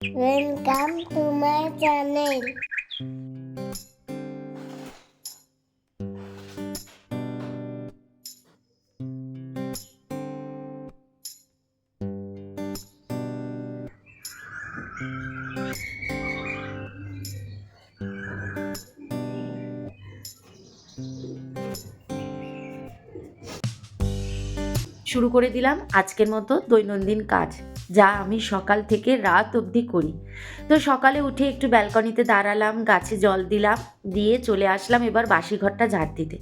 Welcome to my channel. শুরু করে দিলাম আজকের মতো দৈনন্দিন কাজ, যা আমি সকাল থেকে রাত অবধি করি। তো সকালে উঠে একটু ব্যালকনিতে দাঁড়ালাম, গাছে জল দিলাম, দিয়ে চলে আসলাম এবার বাসি ঘরটা ঝাড় দিতে।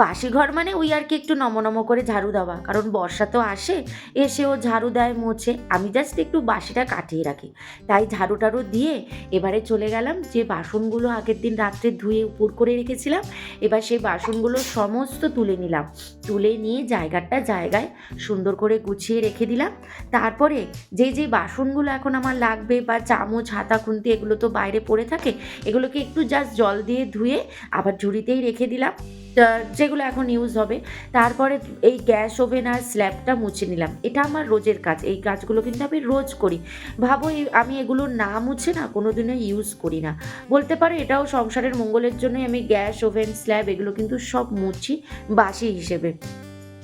বাসি ঘর মানে ওই আর কি একটু নমনম করে ঝাড়ু দেওয়া, কারণ বর্ষা তো আসে, এসে ও ঝাড়ু দেয়, মোছে, আমি জাস্ট একটু বাসিটা কাটিয়ে রাখি। তাই ঝাড়ু টাড়ু দিয়ে এবারে চলে গেলাম যে বাসনগুলো আগের দিন রাত্রে ধুয়ে উপর করে রেখেছিলাম, এবার সেই বাসনগুলো সমস্ত তুলে নিলাম। তুলে নিয়ে জায়গায় সুন্দর করে গুছিয়ে রেখে দিলাম। তারপরে যে বাসনগুলো এখন আমার লাগবে, বা চামচ, হাতা, খুন্তি, এগুলো তো বাইরে পড়ে থাকে, এগুলোকে একটু জাস্ট জল দিয়ে ধুয়ে আবার ঝুড়িতেই রেখে দিলাম, যেগুলো এখন ইউজ হবে। তারপরে এই গ্যাস ওভেন আর স্ল্যাবটা মুছে নিলাম। এটা আমার রোজের কাজ, এই কাজগুলো কিন্তু আমি রোজ করি। ভাবো আমি এগুলো না মুছে না কোনোদিনও ইউজ করি না, বলতে পারো এটাও সংসারের মঙ্গলের জন্যই আমি গ্যাস ওভেন স্ল্যাব এগুলো কিন্তু সব মুছি বাসি হিসেবে।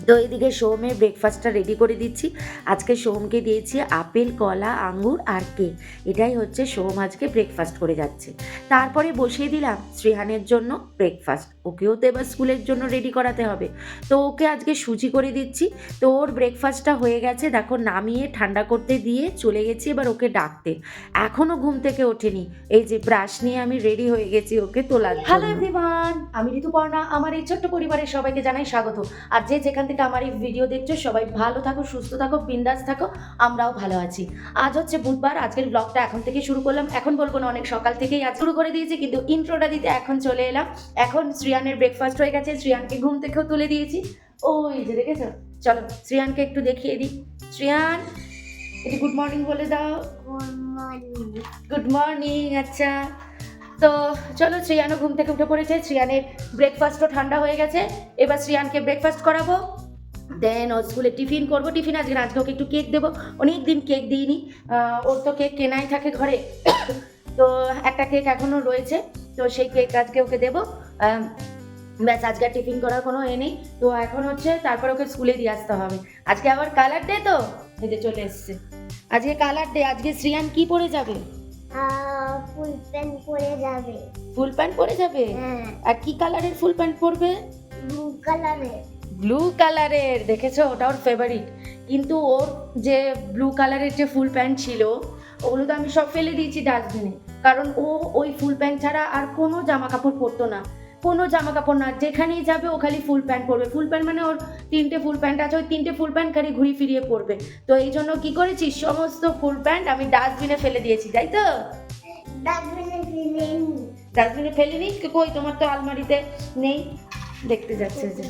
তো এইদিকে সোহমের ব্রেকফাস্টটা রেডি করে দিচ্ছি। আজকে সোহমকে দিয়েছি আপেল, কলা, আঙ্গুর আর কেক। এটাই হচ্ছে সোহম আজকে ব্রেকফাস্ট করে যাচ্ছে। তারপরে বসিয়ে দিলাম শ্রেহানের জন্য ব্রেকফাস্ট, ওকেও তো এবার স্কুলের জন্য রেডি করাতে হবে। তো ওকে আজকে সুজি করে দিচ্ছি। তো ওর ব্রেকফাস্টটা হয়ে গেছে, দেখো নামিয়ে ঠান্ডা করতে দিয়ে চলে গেছি এবার ওকে ডাকতে। এখনও ঘুম থেকে ওঠেনি, এই যে ব্রাশ নিয়ে আমি রেডি হয়ে গেছি ওকে তোলার জন্য। হ্যালো এভরিওয়ান, আমি ঋতুপর্ণা, আমার এই ছোট্ট পরিবারের সবাইকে জানাই স্বাগত। আর যেখান থেকে আমার এই ভিডিও দেখছো সবাই ভালো থাকো, সুস্থ থাকো, বিন্দাস থাকো, আমরাও ভালো আছি। আজ হচ্ছে বুধবার, আজকের ব্লগটা এখন থেকে শুরু করলাম। এখন বলবো না, অনেক সকাল থেকেই আজ শুরু করে দিয়েছি, কিন্তু ইন্ট্রোটা দিতে এখন চলে এলাম। এখন শ্রিয়ানের ব্রেকফাস্ট হয়ে গেছে, শ্রিয়ানকে ঘুম থেকেও তুলে দিয়েছি। ওই যে দেখেছো, চলো শ্রিয়ানকে একটু দেখিয়ে দিই। শ্রিয়ান, একটু গুড মর্নিং বলে দাও। Good morning. Good morning. আচ্ছা, তো চলো, শ্রিয়ানও ঘুম থেকে উঠে পড়েছে, শ্রিয়ানের ব্রেকফাস্টও ঠান্ডা হয়ে গেছে। এবার শ্রিয়ানকে ব্রেকফাস্ট করাবো, দেন ও স্কুলে টিফিন করবো। টিফিন আজকে ওকে একটু কেক দেবো, অনেক দিন কেক দিইনি, ওর তো কেক কেনাই থাকে ঘরে। তো একটা কেক এখনও রয়েছে, তো সেই কেক আজকে ওকে দেবো। ব্যাস, আজকে টিফিন করার কোনো নেই। তো এখন হচ্ছে তারপর ওকে স্কুলে দিয়ে আসতে হবে। আজকে আবার কালার ডে, তো এই যে চলে এসছে, আজকে কালার ডে। আজকে শ্রিয়ান কি পরে যাবে? ফুল প্যান্ট পরে যাবে। ফুল প্যান্ট পরে যাবে? হ্যাঁ, আর কি কালারের ফুল প্যান্ট পরবে? ব্লু কালারের। ব্লু কালারের, দেখেছো, ওটা ওর ফেভারিট। কিন্তু ওর যে ব্লু কালারের যে ফুল প্যান্ট ছিল, ওগুলো তো আমি সব ফেলে দিয়েছি ডাস্টবিনে, কারণ ও ওই ফুল প্যান্ট ছাড়া আর কোনো জামা কাপড় পরতো না, কোনো জামা কাপড় না, যেখানেই যাবে ও খালি ফুল প্যান্ট পরবে। ফুল প্যান্ট মানে ওর 3টে ফুল প্যান্ট আছে, ওই 3টে ফুল প্যান্ট খালি ঘুরিয়ে ফিরিয়ে পরবে। তো এই জন্য কি করেছি, সমস্ত ফুল প্যান্ট আমি ডাস্টবিনে ফেলে দিয়েছি, তাই তো? ডাস্টবিনে ফেলেনি। ডাস্টবিনে ফেলিনি? কই, তোমার তো আলমারিতে নেই, দেখতে যাচ্ছে যে।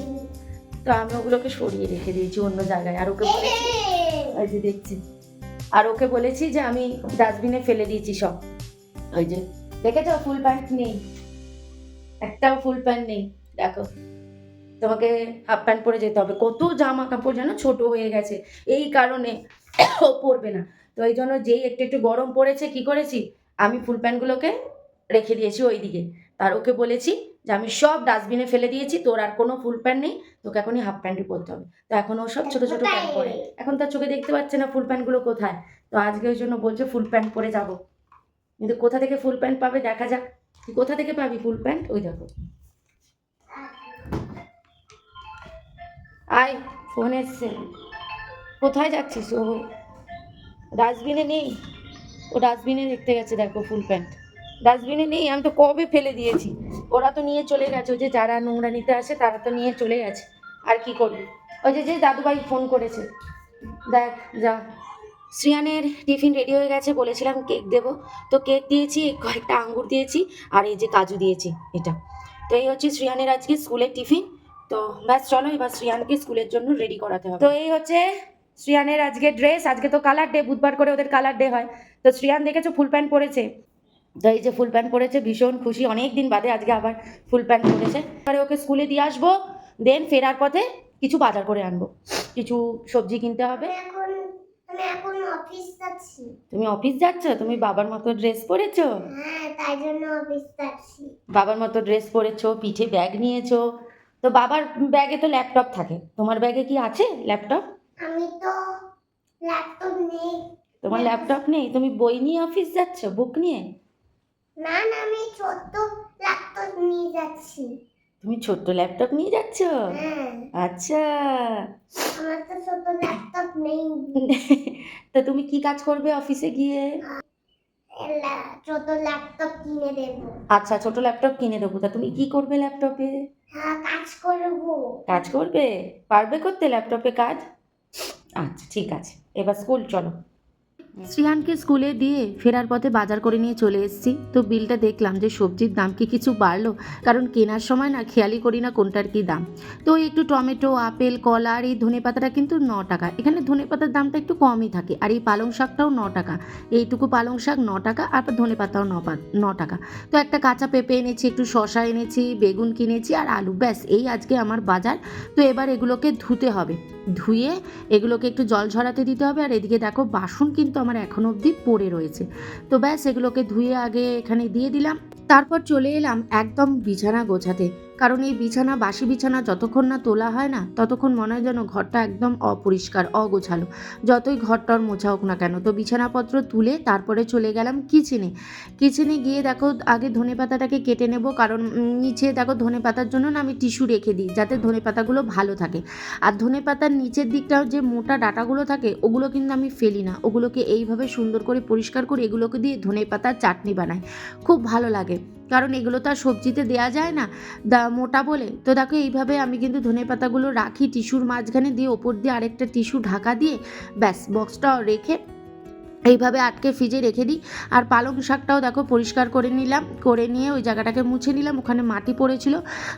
তো আমি ওগুলোকে সরিয়ে রেখে দিয়েছি অন্য জায়গায়, আর ওকে বলেছি, ওই যে দেখছি, আর ওকে বলেছি যে আমি ডাস্টবিনে ফেলে দিয়েছি সব। ওই যে দেখেছো, ফুল প্যান্ট নেই, একটাও ফুল প্যান্ট নেই। দেখো, তোমাকে হাফ প্যান্ট পরে যেতে হবে। কত জামা কাপড় যেন ছোট হয়ে গেছে, এই কারণে ও পরবে না। তো এই জন্য যেই একটু একটু গরম পড়েছে, কি করেছি, আমি ফুল প্যান্টগুলোকে রেখে দিয়েছি ওই দিকে। আর ওকে বলেছি যে আমি সব ডাস্টবিনে ফেলে দিয়েছি, তোর আর কোনো ফুল প্যান্ট নেই, তোকে এখনই হাফ প্যান্টই পরতে হবে। তো এখন ও সব ছোটো ছোটো প্যান্ট পরে, এখন তার চোখে দেখতে পাচ্ছে না ফুল প্যান্টগুলো কোথায়। তো আজকে ওই জন্য বলছে ফুল প্যান্ট পরে যাব, কিন্তু কোথা থেকে ফুল প্যান্ট পাবে দেখা যাক। তুই কোথা থেকে পাবি ফুল প্যান্ট? ওই দেখো, আয়, ফোন এসছে। কোথায় যাচ্ছিস? ও ডাস্টবিনে নেই, ও ডাস্টবিনে দেখতে গেছে, দেখো ফুল প্যান্ট ডাস্টবিনে নেই, আমি তো কবে ফেলে দিয়েছি। ওরা তো নিয়ে চলে গেছে, ওই যে যারা নোংরা নিতে আসে তারা তো নিয়ে চলে গেছে, আর কি করবি। ওই যে যে দাদুভাই ফোন করেছে, দেখ যা। শ্রিয়ানের টিফিন রেডি হয়ে গেছে, বলেছিলাম কেক দেবো, তো কেক দিয়েছি, কয়েকটা আঙ্গুর দিয়েছি, আর এই যে কাজু দিয়েছি এটা। তো এই হচ্ছে শ্রিয়ানের আজকে স্কুলের টিফিন। তো ব্যাস চলো, এবার শ্রিয়ানকে স্কুলের জন্য রেডি করাতে হবে। তো এই হচ্ছে শ্রিয়ানের আজকে ড্রেস। আজকে তো কালার ডে, বুধবার করে ওদের কালার ডে হয়। তো শ্রিয়ান দেখেছো ফুল প্যান্ট পরেছে, তো এই যে ফুল প্যান্ট পরেছে, ভীষণ খুশি, অনেক দিন বাদে আজকে আবার ফুল প্যান্ট পরেছে। এবারে ওকে স্কুলে দিয়ে আসবো, দেন ফেরার পথে কিছু বাজার করে আনবো, কিছু সবজি কিনতে হবে। এখন আমি এখন অফিস যাচ্ছি। তুমি অফিস যাচ্ছ? তুমি বাবার মতো ড্রেস পরেছো? হ্যাঁ, তাই জন্য অফিস যাচ্ছি। বাবার মতো ড্রেস পরেছো, পিঠে ব্যাগ নিয়েছো। তো বাবার ব্যাগে তো ল্যাপটপ থাকে, তোমার ব্যাগে কি আছে ল্যাপটপ? আমি তো ল্যাপটপ নেই। তোমার ল্যাপটপ নেই, তুমি বই নিয়ে অফিস যাচ্ছ, বুক নিয়ে? না না, আমি ছোট্ট ল্যাপটপ নিয়ে যাচ্ছি। তুমি ছোট্ট ল্যাপটপ নিয়ে যাচ্ছ? হ্যাঁ, আচ্ছা। আমার তো ছোট ল্যাপটপ নেই। তো তুমি কি কাজ করবে অফিসে গিয়ে? ছোট ল্যাপটপ কিনে দেব। আচ্ছা, ছোট ল্যাপটপ কিনে দেবো। তা তুমি কি করবে ল্যাপটপে? হ্যাঁ, কাজ করব। কাজ করবে? পারবে করতে ল্যাপটপে কাজ? আচ্ছা ঠিক আছে, এবার স্কুল চলো। শ্রিয়ানকে স্কুলে দিয়ে ফেরার পথে বাজার করে নিয়ে চলে এসেছি। তো বিলটা দেখলাম যে সবজির দাম কি কিছু বাড়লো, কারণ কেনার সময় না খেয়ালই করি না কোনটার কি দাম। তো একটু টমেটো, আপেল, কলা আর এই ধনেপাতাটা কিন্তু 9 টাকা। এখানে ধনেপাতার দামটা একটু কমই থাকে। আর এই পালং শাকটাও 9 টাকা। এইটুকু পালং শাক 9 টাকা, আর ধনেপাতাও 9 টাকা। তো একটা কাঁচা পেঁপে এনেছি, একটু শসা এনেছি, বেগুন কিনেছি আর আলু, ব্যাস এই আজকে আমার বাজার। তো এবার এগুলোকে ধুতে হবে, ধুয়ে এগুলোকে একটু জল ঝরাতে দিতে হবে। আর এদিকে দেখো বাসন কিন্তু আমার এখনো অবধি পড়ে রয়েছে। তো ব্যাস এগুলোকে ধুয়ে আগে এখানে দিয়ে দিলাম। তারপর চলে এলাম একদম বিছানা গোছাতে, কারণ এই বিছানা, বাসি বিছানা যতক্ষণ না তোলা হয় না ততক্ষণ মনে হয় যেন ঘরটা একদম অপরিষ্কার, অগোছালো, যতই ঘরটর মোছা হোক না কেন। তো বিছানাপত্র তুলে তারপরে চলে গেলাম কিচেনে। কিচেনে গিয়ে দেখো আগে ধনেপাতাটাকে কেটে নেব, কারণ নিচে দেখো ধনেপাতার জন্য না আমি টিস্যু রেখে দিই, যাতে ধনেপাতাগুলো ভালো থাকে। আর ধনেপাতার নিচের দিকটাও যে মোটা ডাঁটাগুলো থাকে ওগুলো কিন্তু আমি ফেলি না, ওগুলোকে এইভাবে সুন্দর করে পরিষ্কার করে এগুলোকে দিয়ে ধনেপাতার চাটনি বানাই, খুব ভালো লাগে। কারণ এগুলো তো আর সবজিতে দেওয়া যায় না মোটা বলে। তো দেখো এইভাবে আমি কিন্তু ধনেপাতাগুলো রাখি টিস্যুর মাঝখানে, দিয়ে ওপর দিয়ে আরেকটা টিস্যু ঢাকা দিয়ে ব্যাস বক্সটাও রেখে এইভাবে আটকে ফ্রিজে রেখে দিই। আর পালং শাকটাও দেখো পরিষ্কার করে নিলাম, করে নিয়ে ওই জায়গাটাকে মুছে নিলাম, ওখানে মাটি পড়েছিল।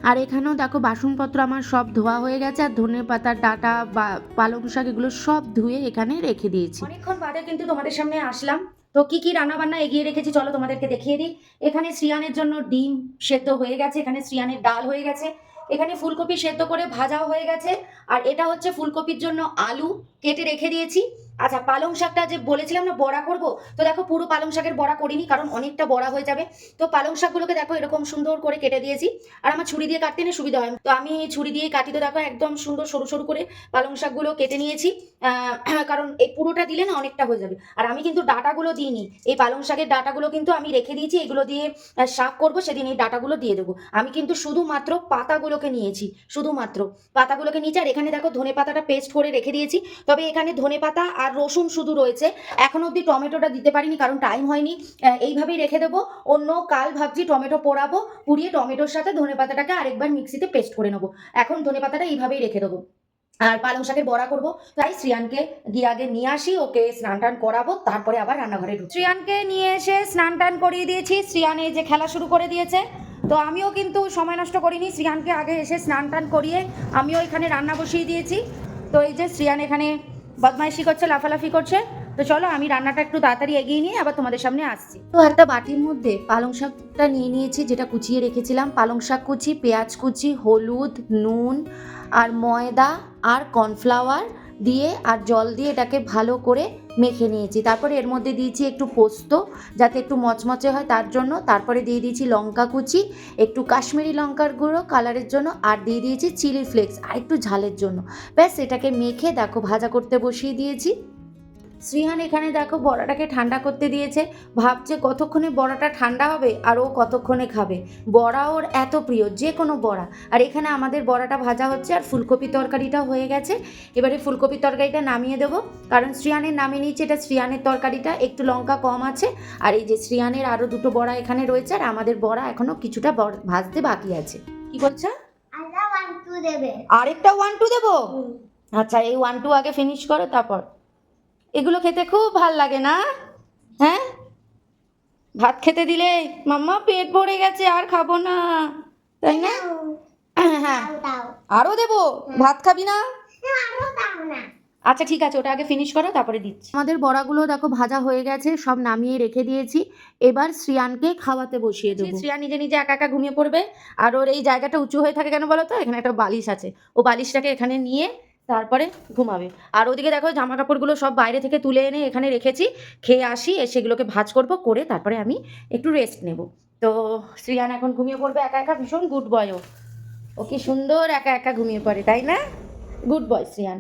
আর এখানেও দেখো বাসনপত্র আমার সব ধোয়া হয়ে গেছে, আর ধনেপাতার ডাঁটা বা পালং শাক এগুলো সব ধুয়ে এখানে রেখে দিয়েছি। অনেকক্ষণ বাদে কিন্তু তোমাদের সামনে আসলাম। তো কি কি রান্নাবান্না এগিয়ে রেখেছি চলো তোমাদেরকে দেখিয়ে দিই। এখানে শ্রিয়ানের জন্য ডিম সেদ্ধ হয়ে গেছে, এখানে শ্রিয়ানের ডাল হয়ে গেছে, এখানে ফুলকপি সেদ্ধ করে ভাজাও হয়ে গেছে, আর এটা হচ্ছে ফুলকপির জন্য আলু কেটে রেখে দিয়েছি। আচ্ছা, পালং শাকটা যে বলেছিলাম না বড়া করব, তো দেখো পুরো পালং শাকের বড়া করিনি, কারণ অনেকটা বড়া হয়ে যাবে। তো পালং শাকগুলোকে দেখো এরকম সুন্দর করে কেটে দিয়েছি। আর আমার ছুরি দিয়ে কাটতে না সুবিধা হয়, তো আমি ছুরি দিয়ে কাটি। তো দেখো একদম সুন্দর সরু সরু করে পালং শাকগুলো কেটে নিয়েছি, কারণ এই পুরোটা দিলে না অনেকটা হয়ে যাবে। আর আমি কিন্তু ডাঁটাগুলো দিইনি, এই পালং শাকের ডাঁটাগুলো কিন্তু আমি রেখে দিয়েছি, এগুলো দিয়ে শাক করবো সেদিন এই ডাঁটাগুলো দিয়ে দেবো। আমি কিন্তু শুধুমাত্র পাতাগুলোকে নিয়েছি, শুধুমাত্র পাতাগুলোকে নিয়েছি। আর এখানে দেখো ধনে পাতাটা পেস্ট করে রেখে দিয়েছি, তবে এখানে ধনে পাতা আর রসুন শুধু রয়েছে, এখন অবধি টমেটোটা দিতে পারিনি কারণ টাইম হয়নি। এইভাবেই রেখে দেবো, অন্য কাল ভাবছি টমেটো পোড়াবো, পুড়িয়ে টমেটোর সাথে ধনে পাতাটাকে আরেকবার মিক্সিতে পেস্ট করে নেবো। এখন ধনে পাতাটা এইভাবেই রেখে দেবো। আর পালং শাকের বড়া করবো, তাই শ্রিয়ানকে গিয়ে আগে নিয়ে আসি, ওকে স্নান টান করাবো, তারপরে আবার রান্নাঘরে ঢুকবো। শ্রিয়ানকে নিয়ে এসে স্নান টান করিয়ে দিয়েছি, শ্রিয়ান এই যে খেলা শুরু করে দিয়েছে। তো আমিও কিন্তু সময় নষ্ট করিনি, শ্রিয়ানকে আগে এসে স্নান টান করিয়ে আমিও এখানে রান্না বসিয়ে দিয়েছি। তো এই যে শ্রিয়ান এখানে বদমাইশি করছে, লাফালাফি করছে। তো চলো আমি রান্নাটা একটু তাড়াতাড়ি এগিয়ে নিয়ে আবার তোমাদের সামনে আসছি। তো একটা বাটির মধ্যে পালং শাকটা নিয়ে নিয়েছি, যেটা কুচিয়ে রেখেছিলাম। পালং শাক কুচি, পেঁয়াজ কুচি, হলুদ, নুন আর ময়দা আর কর্নফ্লাওয়ার দিয়ে আর জল দিয়ে এটাকে ভালো করে মেখে নিয়েছি। তারপরে এর মধ্যে দিয়েছি একটু পোস্ত, যাতে একটু মচমচে হয় তার জন্য। তারপরে দিয়ে দিয়েছি লঙ্কা কুচি, একটু কাশ্মীরি লঙ্কার গুঁড়ো কালারের জন্য, আর দিয়ে দিয়েছি চিলি ফ্লেক্স আর একটু ঝালের জন্য। ব্যাস এটাকে মেখে দেখো ভাজা করতে বসিয়ে দিয়েছি। শ্রিহান এখানে দেখো বড়াটাকে ঠান্ডা করতে দিয়েছে, ভাবছে কতক্ষণে বড়াটা ঠান্ডা হবে আর ও কতক্ষণে খাবে। বড়া ওর এত প্রিয়, যে কোনো বড়া। আর এখানে আমাদের বড়াটা ভাজা হচ্ছে আর ফুলকপি তরকারিটাও হয়ে গেছে। এবারে ফুলকপির তরকারিটা নামিয়ে দেবো, কারণ শ্রিয়ানের নামিয়ে নিয়েছে, এটা শ্রিয়ানের তরকারিটা, একটু লঙ্কা কম আছে। আর এই যে শ্রিয়ানের আরও দুটো বড়া এখানে রয়েছে, আর আমাদের বড়া এখনও কিছুটা ভাজতে বাকি আছে। কি বলছে? আদা 1 2 দেবে। আরেকটা 1 2 দেবো? আচ্ছা, এই 1 2 আগে ফিনিশ করো, তারপর। এগুলো খেতে খুব ভাল লাগে না? হ্যাঁ, ভাত খেতে দিলে মাম্মা পেট ভরে গেছে আর খাবো না, তাই না? হ্যাঁ, দাও। আরও দেবো? ভাত খাবি না? আরো দাও না। আচ্ছা ঠিক আছে, ওটা আগে ফিনিশ করো তারপরে দিচ্ছি। আমাদের বড়াগুলো দেখো ভাজা হয়ে গেছে, সব নামিয়ে রেখে দিয়েছি। এবার শ্রিয়ানকে খাওয়াতে বসিয়ে দেবো। শ্রিয়ান নিজে নিজে একা একা ঘুমিয়ে পড়বে। আর ওর এই জায়গাটা উঁচু হয়ে থাকে কেন বলো তো? এখানে একটা বালিশ আছে, ও বালিশটাকে এখানে নিয়ে তারপরে ঘুমাবে। আর ওদিকে দেখো জামা কাপড়গুলো সব বাইরে থেকে তুলে এনে এখানে রেখেছি, খেয়ে আসি, সেগুলোকে ভাঁজ করব, করে তারপরে আমি একটু রেস্ট নেব। তো শ্রিয়ান এখন ঘুমিয়ে পড়বে একা একা, ভীষণ গুড বয় ও কি সুন্দর একা একা ঘুমিয়ে পড়ে, তাই না? Good boy Shriyan.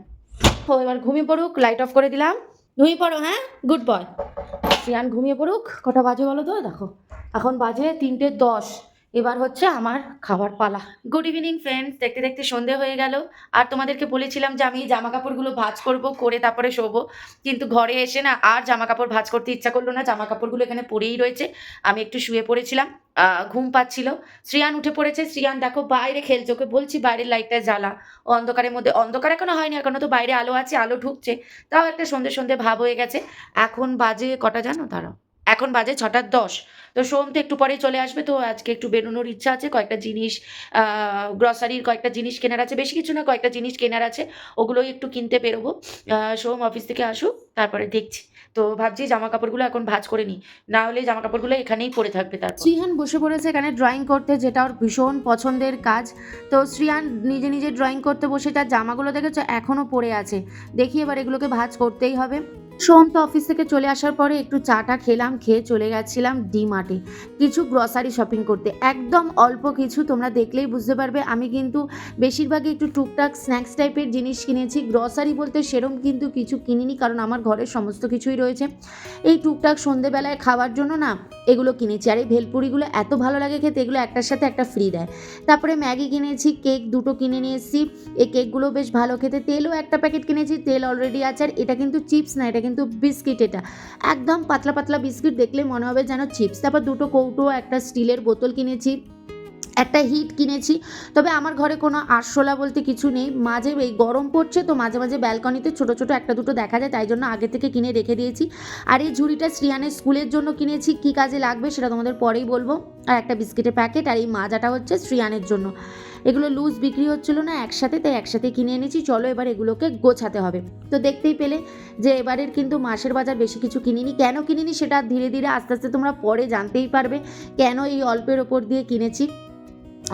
ও এবার ঘুমিয়ে পড়ুক, লাইট অফ করে দিলাম, ঘুমিয়ে পড়ো, হ্যাঁ গুড বয়। শ্রিয়ান ঘুমিয়ে পড়ুক। কটা বাজে বলো তো? দেখো এখন বাজে 3:10। এবার হচ্ছে আমার খাবার পালা। গুড ইভিনিং ফ্রেন্ডস, দেখতে দেখতে সন্ধে হয়ে গেল। আর তোমাদেরকে বলেছিলাম যে আমি জামা কাপড়গুলো ভাঁজ করব, করে তারপরে শোবো, কিন্তু ঘরে এসে না আর জামা কাপড় ভাঁজ করতে ইচ্ছা করলো না, জামা কাপড়গুলো এখানে পড়েই রয়েছে। আমি একটু শুয়ে পড়েছিলাম, ঘুম পাচ্ছিল। শ্রিয়ান উঠে পড়েছে, শ্রিয়ান দেখো বাইরে খেলছে, ওকে বলছি বাইরের লাইটটা জ্বালা। ও অন্ধকারের মধ্যে, অন্ধকার এখনো হয়নি, এখনো তো বাইরে আলো আছে, আলো ঢুকছে, তাও একটা সন্ধে সন্ধে ভাব হয়ে গেছে। এখন বাজে কটা জানো? তারা এখন বাজে 6:10। তো সোম তো একটু পরেই চলে আসবে, তো আজকে একটু বেরোনোর ইচ্ছা আছে, কয়েকটা জিনিস, গ্রসারির কয়েকটা জিনিস কেনার আছে, বেশি কিছু না, কয়েকটা জিনিস কেনার আছে, ওগুলোই একটু কিনতে বেরোবো। সোম অফিস থেকে আসুক, তারপরে দেখছি। তো ভাবছি জামা কাপড়গুলো এখন ভাঁজ করে নিই, না হলে জামা কাপড়গুলো এখানেই পড়ে থাকবে। তারপর শ্রিয়ান বসে পড়েছে এখানে ড্রয়িং করতে, যেটা ওর ভীষণ পছন্দের কাজ। তো শ্রিয়ান নিজে নিজে ড্রয়িং করতে বসে তার জামাগুলো দেখেছো এখনও পড়ে আছে, দেখি এবার এগুলোকে ভাঁজ করতেই হবে। সোম তো অফিস থেকে চলে আসার পরে একটু চাটা খেলাম, খেয়ে চলে গেছিলাম ডিমার্টে কিছু গ্রসারি শপিং করতে, একদম অল্প কিছু, তোমরা দেখলেই বুঝতে পারবে। আমি কিন্তু বেশিরভাগই একটু টুকটাক স্ন্যাক্স টাইপের জিনিস কিনেছি, গ্রসারি বলতে সেরম কিন্তু কিছু কিনিনি, কারণ আমার ঘরের সমস্ত কিছুই রয়েছে। এই টুকটাক সন্ধেবেলায় খাওয়ার জন্য না এগুলো কিনেছি। আর এই ভেলপুরিগুলো এত ভালো লাগে খেতে, এগুলো একটার সাথে একটা ফ্রি দেয়। তারপরে ম্যাগি কিনেছি, কেক 2টো কিনে নিয়ে এসেছি, এই কেকগুলো বেশ ভালো খেতে। তেলও একটা প্যাকেট কিনেছি, তেল অলরেডি আছে। আর এটা কিন্তু চিপস না, এটা কিন্তু বিস্কিট, এটা একদম পাতলা পাতলা বিস্কিট, দেখলে মনে হবে যেন চিপস। তারপর 2টো কৌটো, একটা স্টিলের বোতল কিনেছি, একটা হিট কিনেছি। তবে আমার ঘরে কোনো আরশোলা বলতে কিছু নেই, মাঝে এই গরম পড়ছে তো মাঝে মাঝে ব্যালকনিতে ছোটো ছোটো একটা দুটো দেখা যায়, তাই জন্য আগে থেকে কিনে রেখে দিয়েছি। আর এই ঝুড়িটা শ্রিয়ানের স্কুলের জন্য কিনেছি, কী কাজে লাগবে সেটা তোমাদের পরেই বলবো। আর একটা বিস্কিটের প্যাকেট, আর এই মাজাটা হচ্ছে শ্রিয়ানের জন্য। এগুলো লুজ বিক্রি হচ্ছিল না একসাথে, তাই একসাথে কিনে এনেছি। চলো এবার এগুলোকে গোছাতে হবে। তো দেখতেই পেলে যে এবারের কিন্তু মাসের বাজার বেশি কিছু কিনিনি। কেন কিনিনি সেটা ধীরে ধীরে আস্তে আস্তে তোমরা পরে জানতেই পারবে, কেন এই অল্পের ওপর দিয়ে কিনেছি।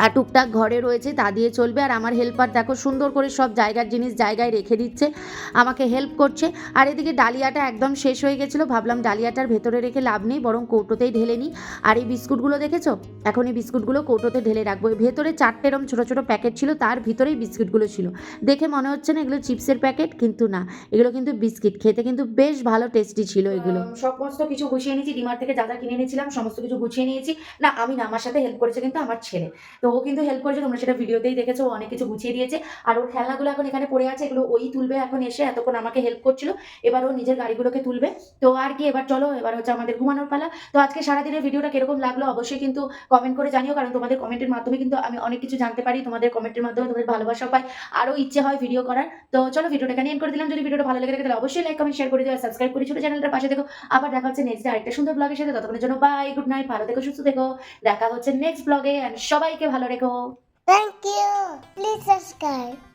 আর টুকটাক ঘরে রয়েছে, তা দিয়ে চলবে। আর আমার হেল্পার দেখো সুন্দর করে সব জায়গার জিনিস জায়গায় রেখে দিচ্ছে, আমাকে হেল্প করছে। আর এদিকে ডালিয়াটা একদম শেষ হয়ে গেছিলো, ভাবলাম ডালিয়াটার ভেতরে রেখে লাভ নেই, বরং কৌটোতেই ঢেলে নিই। আর এই বিস্কুটগুলো দেখেছো, এখন এই বিস্কুটগুলো কৌটোতে ঢেলে রাখবো। ভেতরে 4টে এরম ছোটো ছোটো প্যাকেট ছিল, তার ভিতরেই বিস্কুটগুলো ছিল। দেখে মনে হচ্ছে না এগুলো চিপসের প্যাকেট, কিন্তু না, এগুলো কিন্তু বিস্কিট। খেতে কিন্তু বেশ ভালো টেস্টি ছিল এগুলো। সমস্ত কিছু গুছিয়ে নিয়েছি, ডিমার্ট থেকে যা যা কিনে এনেছিলাম সমস্ত কিছু গুছিয়ে নিয়েছি। না আমি না, আমার সাথে হেল্প করেছে কিন্তু আমার ছেলে, তো ও কিন্তু হেল্প করেছে, তোমরা সেটা ভিডিওতেই দেখেছো, অনেক কিছু গুছিয়ে দিয়েছে। আর ওর খেলনাগুলো এখন এখানে পড়ে আছে, এগুলো ওই তুলবে এখন এসে, এতক্ষণ আমাকে হেল্প করছিল, এবার ও নিজের গাড়িগুলোকে তুলবে। তো আর কি, এবার চলো, এবার হচ্ছে আমাদের ঘুমানোর পালা। তো আজকে সারাদিনের ভিডিওটা কিরকম লাগলো অবশ্যই কিন্তু কমেন্ট করে জানিও, কারণ তোমাদের কমেন্টের মাধ্যমে কিন্তু আমি অনেক কিছু জানতে পারি, তোমাদের কমেন্টের মাধ্যমে তোমাদের ভালোবাসা পাই, আরও ইচ্ছে হয় ভিডিও করার। তো চলো ভিডিওটা এখানে এন্ড করে দিলাম। যদি ভিডিওটা ভালো লেগে থাকে তাহলে অবশ্যই লাইক কমেন্ট শেয়ার করে দিও, সাবস্ক্রাইব করে ছোট চ্যানেলটার পাশে দেখো। আবার দেখা হচ্ছে নেক্সট আরেকটা সুন্দর ব্লগের সাথে, ততক্ষণের জন্য বাই, গুড নাইট, ভালো থেকো, সুস্থ থেকো, দেখা হচ্ছে নেক্সট ব্লগে। সবাইকে ভালো রেখো। Thank you. Please subscribe.